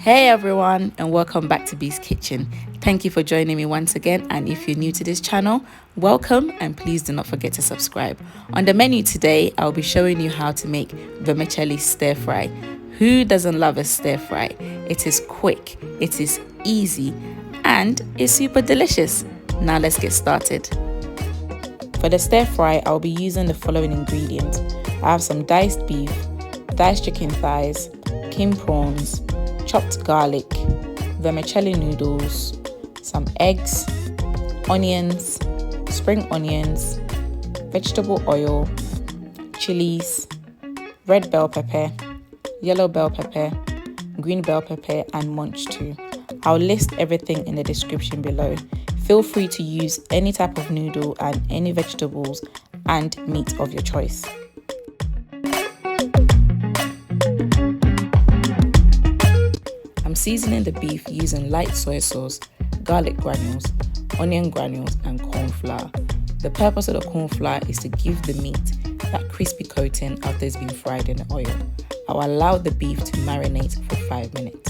Hey everyone, and welcome back to Bee's Kitchen. Thank you for joining me once again, and if you're new to this channel, welcome, and please do not forget to subscribe. On the menu today, I'll be showing you how to make vermicelli stir fry. Who doesn't love a stir fry? It is quick, it is easy, and it's super delicious. Now let's get started. For the stir fry, I'll be using the following ingredients. I have some diced beef, diced chicken thighs, king prawns, chopped garlic, vermicelli noodles, some eggs, onions, spring onions, vegetable oil, chilies, red bell pepper, yellow bell pepper, green bell pepper, and Mangetout. I'll list everything in the description below. Feel free to use any type of noodle and any vegetables and meat of your choice. I'm seasoning the beef using light soy sauce, garlic granules, onion granules, and corn flour. The purpose of the corn flour is to give the meat that crispy coating after it's been fried in the oil. I'll allow the beef to marinate for 5 minutes.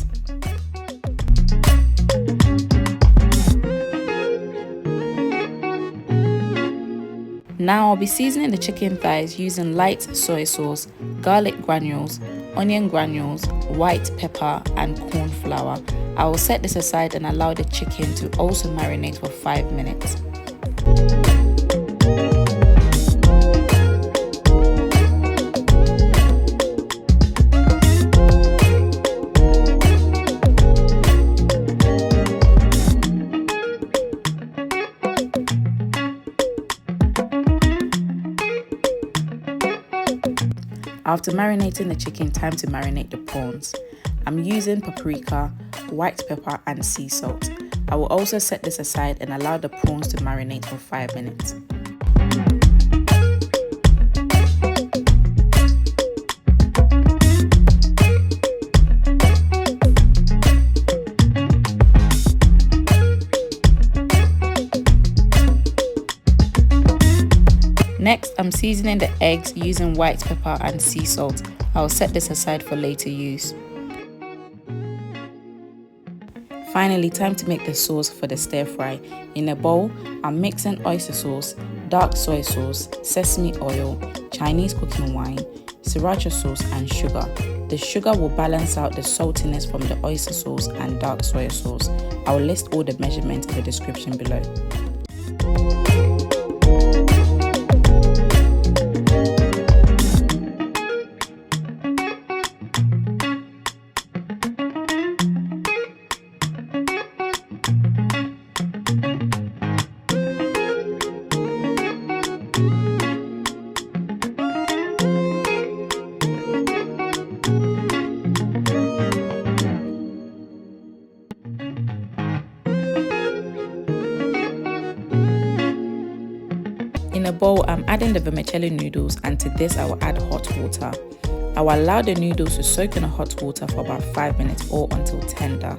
Now I'll be seasoning the chicken thighs using light soy sauce, garlic granules, onion granules, white pepper, and corn flour. I will set this aside and allow the chicken to also marinate for 5 minutes. After marinating the chicken, time to marinate the prawns. I'm using paprika, white pepper, and sea salt. I will also set this aside and allow the prawns to marinate for 5 minutes. Next, I'm seasoning the eggs using white pepper and sea salt. I'll set this aside for later use. Finally, time to make the sauce for the stir fry. In a bowl, I'm mixing oyster sauce, dark soy sauce, sesame oil, Chinese cooking wine, sriracha sauce, and sugar. The sugar will balance out the saltiness from the oyster sauce and dark soy sauce. I'll list all the measurements in the description below. In a bowl, I'm adding the vermicelli noodles, and to this I will add hot water. I will allow the noodles to soak in the hot water for about 5 minutes or until tender.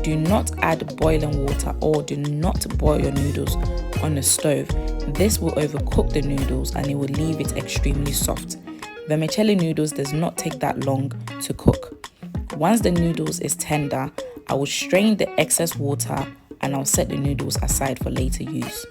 Do not add boiling water or do not boil your noodles on the stove. This will overcook the noodles and it will leave it extremely soft. Vermicelli noodles does not take that long to cook. Once the noodles is tender, I will strain the excess water and I'll set the noodles aside for later use.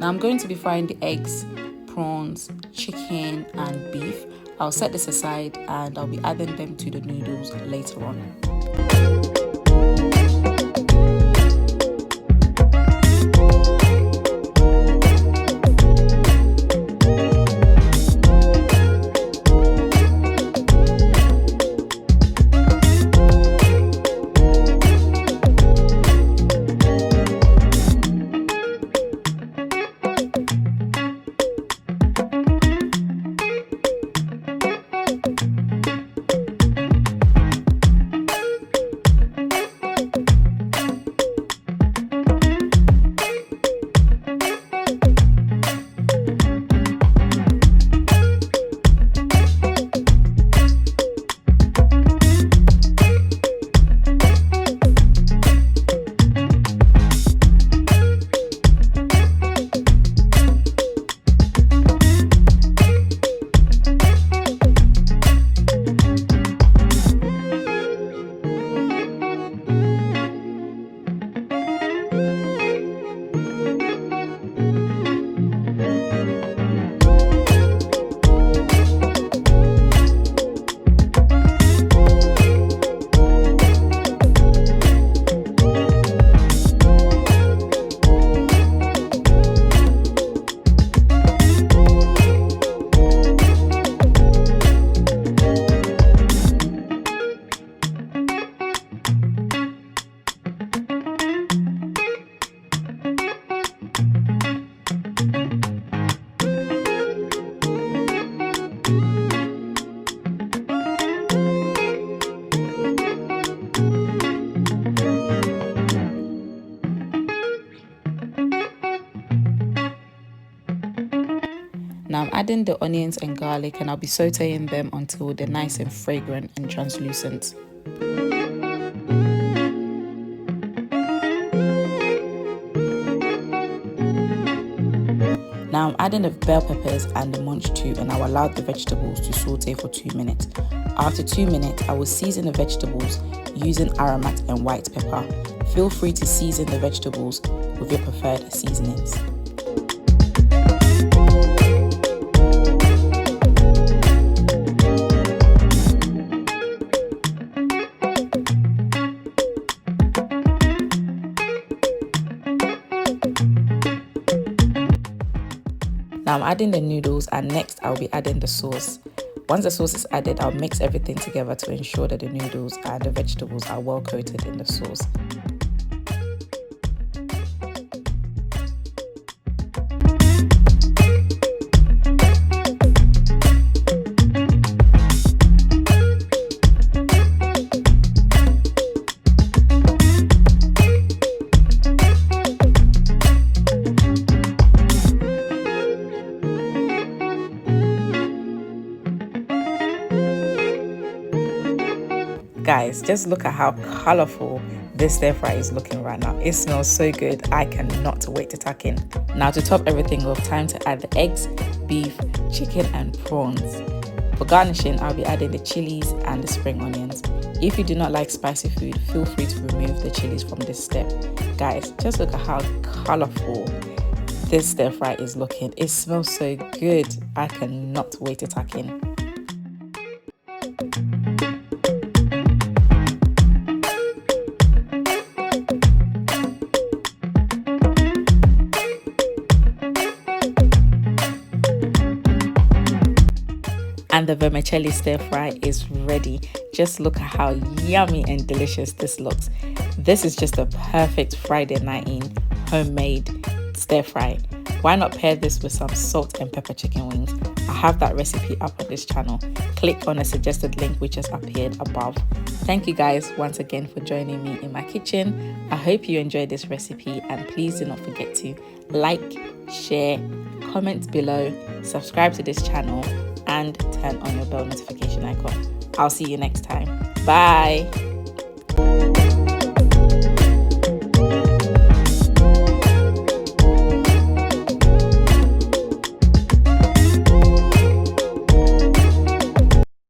Now I'm going to be frying the eggs, prawns, chicken, and beef. I'll set this aside and I'll be adding them to the noodles later on. adding the onions and garlic, and I'll be sautéing them until they're nice and fragrant and translucent. Now I'm adding the bell peppers and the Mangetout, and I'll allow the vegetables to saute for 2 minutes. After 2 minutes, I will season the vegetables using aromat and white pepper. Feel free to season the vegetables with your preferred seasonings. Now I'm adding the noodles, and next I'll be adding the sauce. Once the sauce is added, I'll mix everything together to ensure that the noodles and the vegetables are well coated in the sauce. Guys, just look at how colorful this stir fry is looking right now. It smells so good. I cannot wait to tuck in. Now to top everything off, time to add the eggs, beef, chicken and prawns. For garnishing, I'll be adding the chilies and the spring onions. If you do not like spicy food, feel free to remove the chilies from this step. Guys, just look at how colorful this stir fry is looking. It smells so good. I cannot wait to tuck in. And the vermicelli stir fry is ready. Just look at how yummy and delicious this looks. This is just a perfect Friday night in homemade stir fry. Why not pair this with some salt and pepper chicken wings? I have that recipe up on this channel. Click on the suggested link which has appeared above. Thank you guys once again for joining me in my kitchen. I hope you enjoyed this recipe, and please do not forget to like, share, comment below, subscribe to this channel, and turn on your bell notification icon. I'll see you next time. Bye.